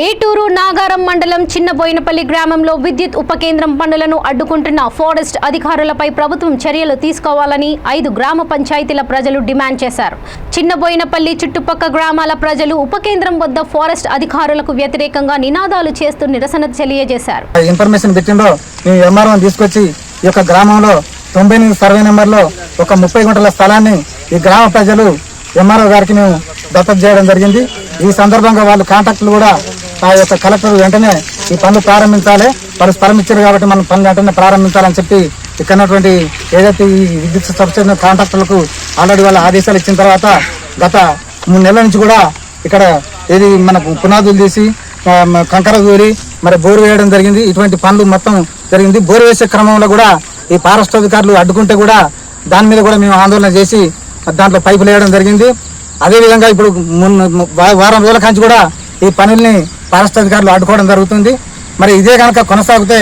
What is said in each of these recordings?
ఏటూరు నాగారం మండలం చిన్నబోయినపల్లి గ్రామంలో విద్యుత్ ఉప కేంద్రం పనులను అడ్డుకుంటున్న ఫారెస్ట్ అధికారులపై ప్రభుత్వం చర్యలు తీసుకోవాలని 5 గ్రామ పంచాయతీల ప్రజలు డిమాండ్ చేశారు. చిన్నబోయినపల్లి చుట్టుపక్కల గ్రామాల ప్రజలు ఉప కేంద్రం వద్ద ఫారెస్ట్ అధికారులకు వ్యతిరేకంగా నినాదాలు చేస్తూ నిరసన తెలియజేశారు. ఇన్ఫర్మేషన్ పెట్టిందో ఈ ఎంఆర్ఓ తీసుకొచ్చి ఈ యొక్క గ్రామంలో 98 సర్వే నెంబర్లో ఒక 30 గుంటల స్థలాన్ని ఈ గ్రామ ప్రజలు ఎంఆర్ఓ గారికి మేము దత్తత చేయడం జరిగింది. ఈ సందర్భంగా వాళ్ళు కాంట్రాక్టులు కూడా ఆ యొక్క కలెక్టర్ వెంటనే ఈ పనులు ప్రారంభించాలి, వాళ్ళు స్థలం ఇచ్చారు కాబట్టి మనం పనులు వెంటనే ప్రారంభించాలని చెప్పి ఇక్కడ ఏదైతే ఈ విద్యుత్ సబ్సిడీ కాంట్రాక్టర్లకు ఆల్రెడీ వాళ్ళ ఆదేశాలు ఇచ్చిన తర్వాత గత 3 నెలల నుంచి కూడా ఇక్కడ ఏది మన పునాదులు తీసి కంకర దూరి మరి బోరు వేయడం జరిగింది. ఇటువంటి పనులు మొత్తం జరిగింది. బోరు వేసే క్రమంలో కూడా ఈ ఫారెస్ట్ అధికారులు అడ్డుకుంటే కూడా దాని మీద కూడా మేము ఆందోళన చేసి దాంట్లో పైపులు వేయడం జరిగింది. అదేవిధంగా ఇప్పుడు వారం రోజుల కంచి కూడా ఈ పనుల్ని ఫారెస్ట్ అధికారులు అడ్డుకోవడం జరుగుతుంది. మరి ఇదే కనుక కొనసాగితే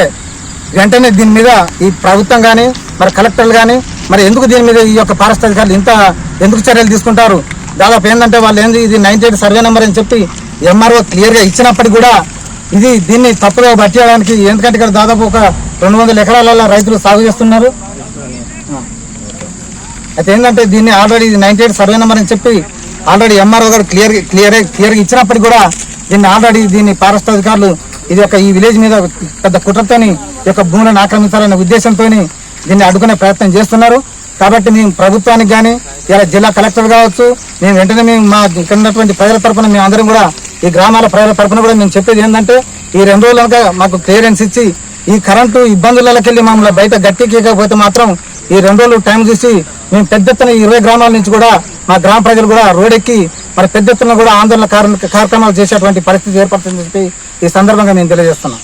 వెంటనే దీని మీద ఈ ప్రభుత్వం కానీ మరి కలెక్టర్లు కానీ మరి ఎందుకు దీని మీద ఈ యొక్క ఫారెస్ట్ అధికారులు ఎందుకు చర్యలు తీసుకుంటారు? దాదాపు ఏంటంటే వాళ్ళు ఇది 98 సర్వే నెంబర్ అని చెప్పి ఎంఆర్ఓ క్లియర్గా ఇచ్చినప్పటికీ కూడా దీన్ని తప్పుగా పట్టేయడానికి, ఎందుకంటే ఇక్కడ దాదాపు ఒక 200 ఎకరాలలో రైతులు సాగు చేస్తున్నారు. అయితే ఏంటంటే దీన్ని ఆల్రెడీ 98 సర్వే నెంబర్ అని చెప్పి ఆల్రెడీ ఎంఆర్ఓ గారు క్లియర్గా ఇచ్చినప్పటికీ కూడా దీన్ని ఫారెస్ట్ అధికారులు ఈ విలేజ్ మీద పెద్ద కుట్రతోని ఈ యొక్క భూములను ఆక్రమించాలనే ఉద్దేశంతో దీన్ని అడ్డుకునే ప్రయత్నం చేస్తున్నారు. కాబట్టి మేము ప్రభుత్వానికి కానీ ఇలా జిల్లా కలెక్టర్ కావచ్చు, మేము వెంటనే మా ఇక్కడ ఉన్నటువంటి ప్రజల తరఫున మేము అందరం కూడా ఈ గ్రామాల ప్రజల తరఫున కూడా మేము చెప్పేది ఏంటంటే ఈ 2 రోజులుగా మాకు క్లియరెన్స్ ఇచ్చి ఈ కరెంటు ఇబ్బందులకి వెళ్ళి మమ్మల్ని బయట గట్టెక్కకపోతే మాత్రం ఈ 2 రోజులు టైం చూసి మేము పెద్ద ఎత్తున 20 గ్రామాల నుంచి కూడా మా గ్రామ ప్రజలు కూడా రోడ్డెక్కి మరి పెద్ద ఎత్తున కూడా ఆందోళన కార్యక్రమాలు చేసేటువంటి పరిస్థితి ఏర్పడుతుందని చెప్పి ఈ సందర్భంగా నేను తెలియజేస్తున్నాను.